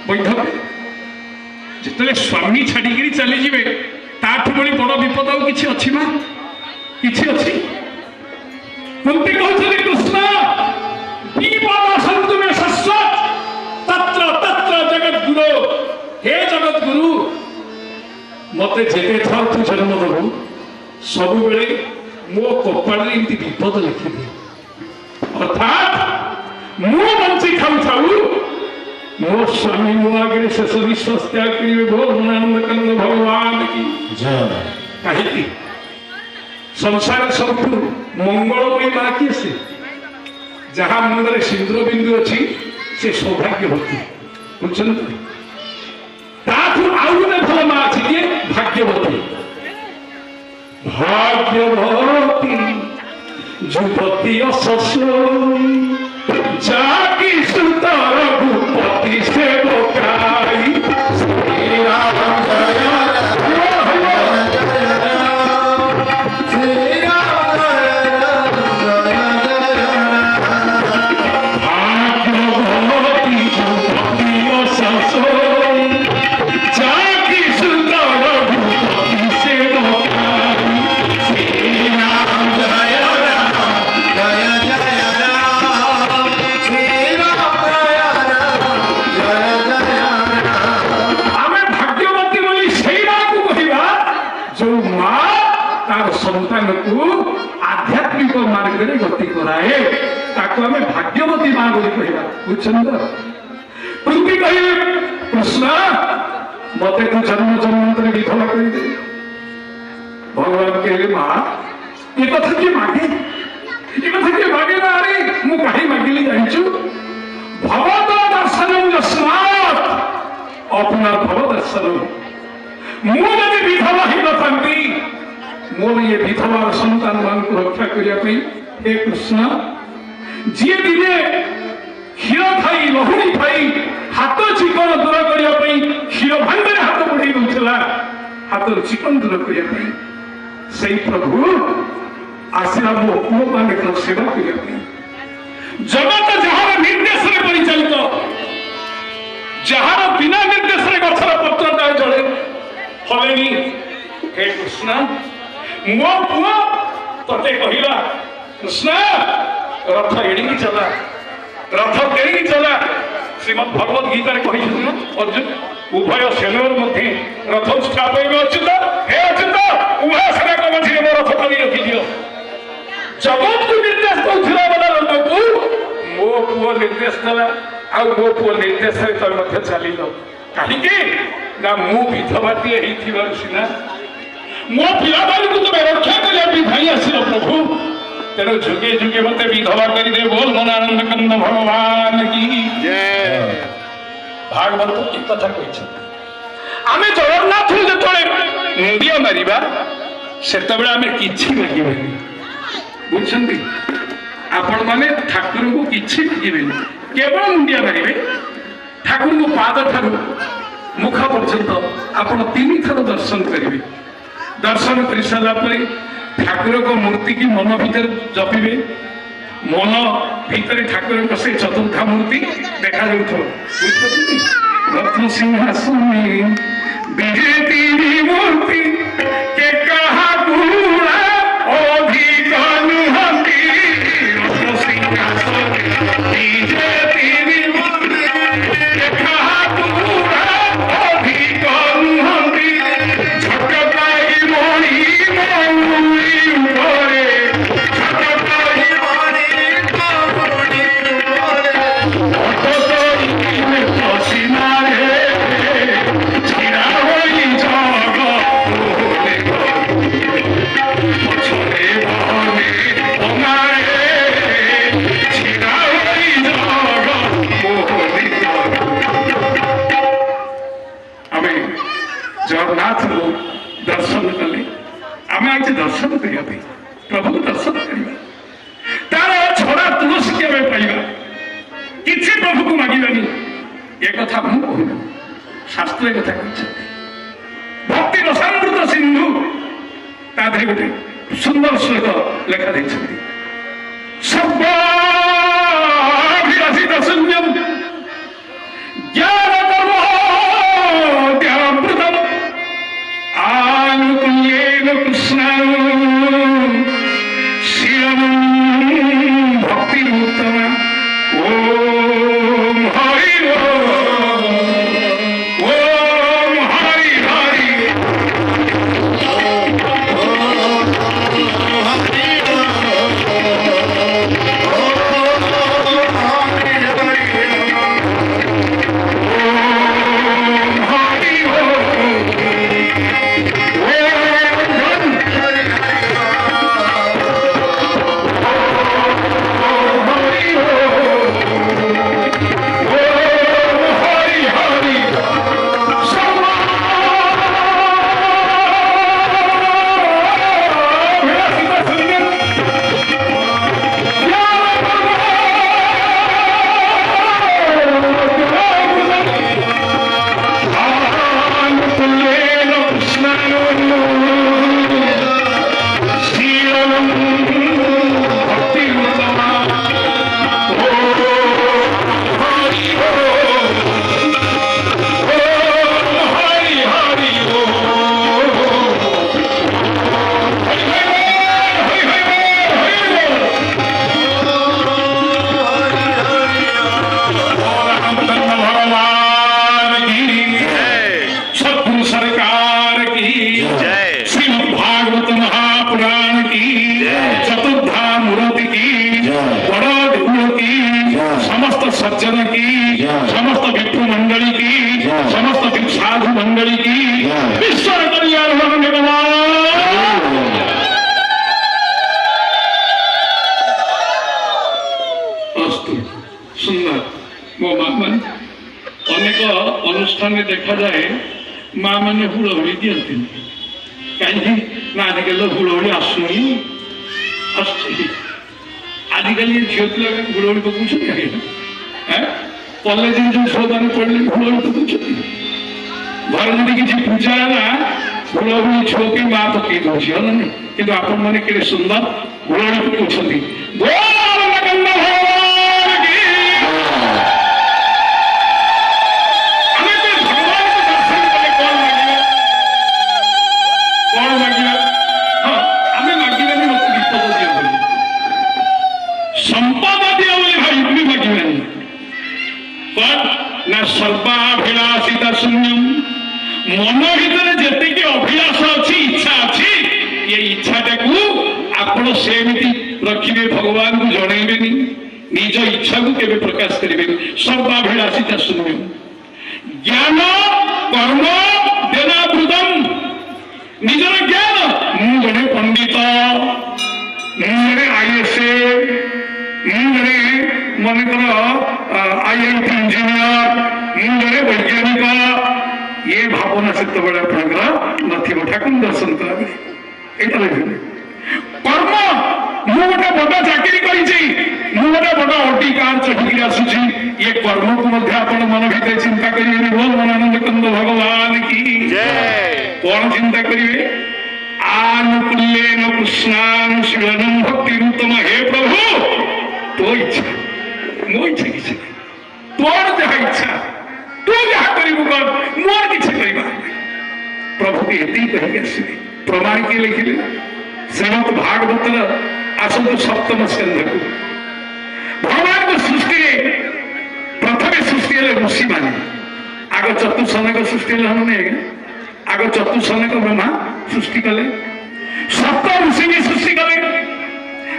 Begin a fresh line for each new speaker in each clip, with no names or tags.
ବୈଧବ୍ୟ। ଯେତେବେଳେ ସ୍ୱାମୀ ଛାଡ଼ିକିରି ଚାଲିଯିବେ ତାଠୁ ଭଳି ବଡ଼ ବିପଦ ଆଉ କିଛି ଅଛି ମା? କିଛି ଅଛି? କୁନ୍ତି କହୁଛନ୍ତି କୃଷ୍ଣ ବିପଦ ସନ୍ତୁମେ ଶାଶ୍ୱତ ତତ୍ର ତତ୍ର ଜଗଦ୍ଗୁରୁ। ହେ ଜଗଦ୍ଗୁରୁ, ମତେ ଯେତେ ଥର ତୁ ଜନ୍ମ ଦେବୁ ସବୁବେଳେ ମୋ କପାଳରେ ଏମିତି ବିପଦ ଲେଖିଦିଏ। ଅର୍ଥାତ୍ ମୁଁ ବଞ୍ଚି ଖାଉ ଥାଉ ମୋ ସ୍ୱାମୀ ମୋ ଆଗରେ ଶେଷ ନିଶ୍ୱାସ ତ୍ୟାଗ କରିବେ। ଭଗବାନ ଭଗବାନ କି କାହିଁକି? ସଂସାର ସବୁଠୁ ମଙ୍ଗଳମୟୀ ମା କିଏ? ସେ ଯାହା ମୁଣ୍ଡରେ ସିନ୍ଦୁର ବିନ୍ଦୁ ଅଛି ସେ ସୌଭାଗ୍ୟବତୀ। ବୁଝୁଛନ୍ତି? ତାଠୁ ଆଉ ଗୋଟେ ଭଲ ମା ଅଛି, କିଏ? ଭାଗ୍ୟବତୀ। ଭାଗ୍ୟବତୀ ଯୁବତୀ ଅଶୋଷୀ ଯାକି ସୁତର ଭୂପତି ସେବକାଇ। ଶ୍ରୀରାମ ଜୟ आध्यात्मिक मार्ग में गति कराए ताको हमें भाग्यवती मां बोली कहवा। बुझछन? कुंती कहे कृष्ण मते तू जन्म जन्मांतर विधवा कर दे। भगवान कहले मां ये कथा के मागे, ये कथा के मागे ना। अरे मु कहीं मागिली जानिछु भवत दर्शनम यस्मात् अपना भव दर्शनम। मु जदि विधवा ही न थांती मोर ये विधवा संतान मान को रक्षा करने हे कृष्ण जी दिने क्षीर खाई लहुणी खाई हाथ चिकन दूर करने क्षीर भांडे हाथ बढ़े दूसरा हाथ चिकन दूर करने से प्रभु आसला मो पुओ मान सेवा करने। जगत जार निर्देश परिचालित, जार बिना निर्देश गचर पत्र जड़े हलेनी। हे कृष्ण मो पुओ तते कहला कृष्ण रथ एड़िकी चला, रथ टेड़िकी चला। श्रीमद भगवत गीता कही अर्जुन उभय सेनर मध्य रथ स्थापन अच्युत। हे अच्युत उभय सेना मध्य मो रथ टाणी रखी दियो। जगत को निर्देश दूसरा वाला रथ को मो पुओ निर्देश देला आ मो पुओ निर्देश मध्य चलिल। कहीं ना मु विधवाटी सीना मो पिला को तुम रक्षा करने भाई आसिल प्रभु। तेणु जुगे जुगे मत विधवा कर दे। बोल मन आनंद कंद भगवान की भागवत एक कथा कही आम जगन्नाथ जो मुंडिया मारिबा सेतबेले आमे किछि मागिबानी। बुझछन्ती आपण माने ठाकुर को किछि मागिबेनी, केवल मुंडिया मारिबे। ठाकुर को पाद ठारू मुख पर्यंत आपण 3 थर दर्शन करिवे। दर्शन कर सारा ठाकुर को मूर्ति की मन भीतर जपिबे। मन भीतर ठाकुर को से चतुर्था मूर्ति देखा जाउथो। रत्न सिंहासन विजेती मूर्ति के कहा गुणा अधिक नुहंती। रत्न सिंहासन विजेती मूर्ति के कहा गुणा अधिक नुहंती। झटकाई मोड़ी मौरी उपरे, झटकाई मोड़ी मौरी उपरे अटकई पसीना रे छिड़ा होई जग ओले पछरे बहने बनाए छिड़ा होई जग ओले। आमे जगन्नाथ को दर्शन कले। आम आज दर्शन करने प्रभु दर्शन करवा तार छड़ा तुलसी के पाइबा किसी प्रभु को मागिबानी। ये कथा मु कहूँ शास्त्र कथा भक्ति रसामृत सिंधु ताधे गोटे सुंदर श्लोक लेखा देइछथि। सर्वाभिलाषित शून्यम ज्ञान कर्म अनेक अनुष्ठान देखा जाए माँ मैंने हुड़हुड़ी दिखती कहीं आजिकल हुड़हुड़ी आसुनी आजिकल झील पिला हुड़हुड़ी पकाउछन कॉलेज जो छुआ मैंने पढ़ले हुड़हुड़ी पकाउछन घर जब किसी पूजा है हुड़हुड़ी छुआ के माँ पकई दौर कि आपण मैंने के सुंदर हुड़हुड़ी पकाउछन सर्वाभिलाषिता शून्यम मन भीतर जी अभिलाष अच्छी इच्छा अच्छी ये इच्छाटा को आपण सेमती रखिए भगवान को जनइबेनी निज इच्छा को केवे प्रकाश करेंगे सर्वाभिलाषिता शून्यम ज्ञान कर्म देनावृतम निजर ज्ञान मु जड़े पंडित मुझे आईएस मुझे मनकर आईआईटी इंजीनियर मुझे वैज्ञानिक ये भावना से तो बड़ा नथिब ठाकुर दर्शन करेंगे कर्म मु गोटे बड़ा चाकरी गोटे बड़ा अटी कार चढ़ी आसुची ये कर्म को मन भीतर चिंता करेंगे बोल मनानंद कंद भगवान की कौन चिंता करेंगे आनुकूल्येन कृष्णान शिवनम भक्ति उत्तम हे प्रभु तो इच्छा मो इच्छा किसी तोर जहाँ इच्छा तू जहाँ कर मोर किसी करवा प्रभु के ये कही आसवे प्रमाण के लिखिले श्रीमद भागवत आसत सप्तम स्कंध को भगवान को सृष्टि प्रथम सृष्टि ऋषि मान आग चतुर्सनक सृष्टि हमने आग चतुर्सनक ब्रह्मा सृष्टि कले सप्त ऋषि भी सृष्टि कले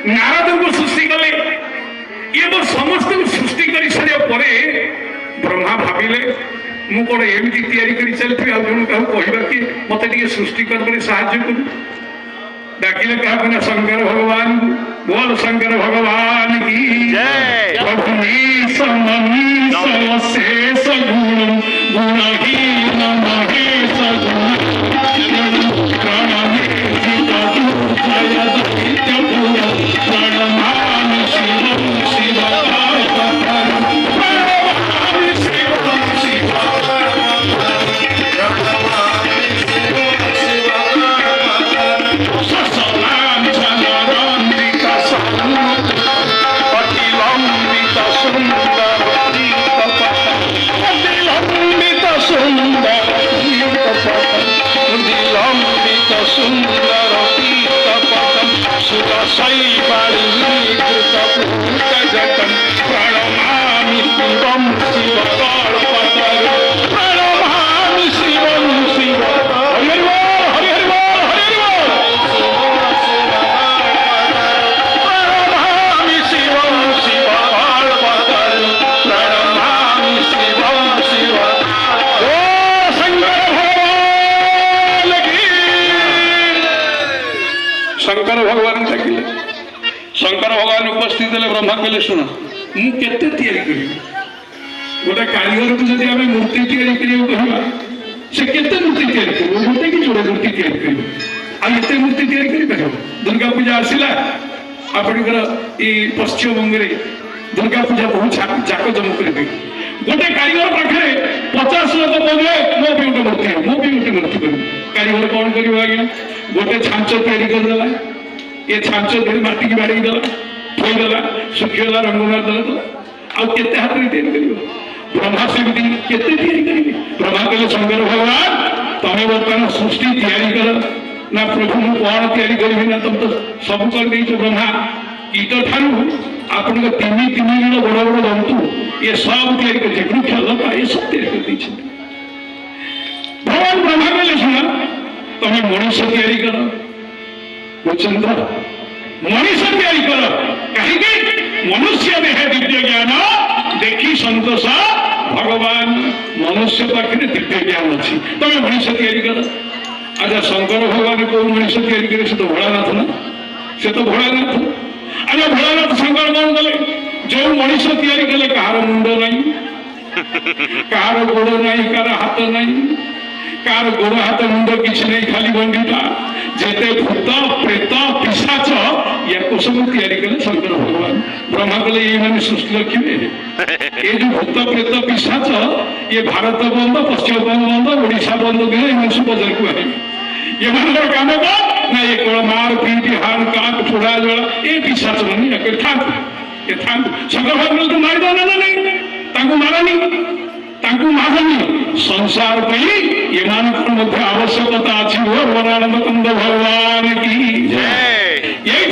नारद को सृष्टि कले ये तो समस्त सृष्टि कर सारे ब्रह्मा भाविले मु कौन एमती तैयारी कर चलती आ जन क्या कहवा कि मत सृष्टि कर साहाଯ୍य कर डाकिले क्या शंकर भगवान बोल शंकर भगवान की प्रभु शेष गुण गुणहीन महेश शंकर भगवान डाकिले शंकर भगवान उपस्थित है ब्रह्मा कहले शुण मुझे गोटे कारीगर को जब आम मूर्ति कहवा से केते मूर्ति गोटे कि जोड़े मूर्ति आते मूर्ति कर दुर्गा पूजा आसला आपणकर ये पश्चिम बंग में दुर्गा पूजा बहुत जाक जमक गोटे कारीगर पाखे 50 लोक बोले मो भी गोटे मूर्ति मो भी गोटे मूर्ति कर कारीगर कौन कर आज्ञा गोटे छांच तैयारी करदेला ये छांच धरी माटी की बाड़ी देला थोईदेला सुखीगला रंग मारदेला आउ केते हाथ में तैयारी कर ब्रह्मा सेमती केते तैयारी करेंगे ब्रह्मा कहले शंकर भगवान तमें बर्तमान सृष्टि तैयारी कर ना प्रभु मु कौन तैयारी करी ना तुम तो सब कर देछ ब्रह्मा कीट ठारू आपण तीन जन बड़ बड़ जंतु ये सब तैयारी कर वृक्ष लता ये सब तैयारी कर दी भगवान ब्रह्मा कहले सुना तमें मनुष्य तैयारी कर चंद्र मनुष्य तैयारी कर कहीं मनुष्य देह दिव्य ज्ञान देखी संतोष भगवान मनुष्य पाखे दिव्य ज्ञान अच्छी तमें मनुष्य तैयारी कर अच्छा शंकर भगवान को मनुष्य तैयारी करे से तो भोलानाथ ना से तो भोलानाथ अच्छा भोलानाथ शंकर कौन कले जो मनुष्य तैयारी कले कहार मुंड नहीं कार गोड़ नहीं कार हाथ नहीं कार गोड़ हाथ मुंड किसी नहीं खाली बंडीटा जेते भूत प्रेत पिशाच या सब तैयारी कले शंकर भगवान ब्रह्मा कले ये मैंने सृष्टि रखिए ये जो भूत प्रेत पिशाच ये भारत बंद पश्चिम बंद ओडिशा बंद गए सब बजार को आए ये मनर काम ना ये कोड़ मार पीट हार काक फोड़ा जोड़ा ये पिशाच बनी ये था शंकर भगवान तो मार देना नहीं ताकू मारानी ताकू मारनी संसार पे ये मानकर मध्य आवश्यकता अच्छी हो वरानंद कंद भगवान की जय ये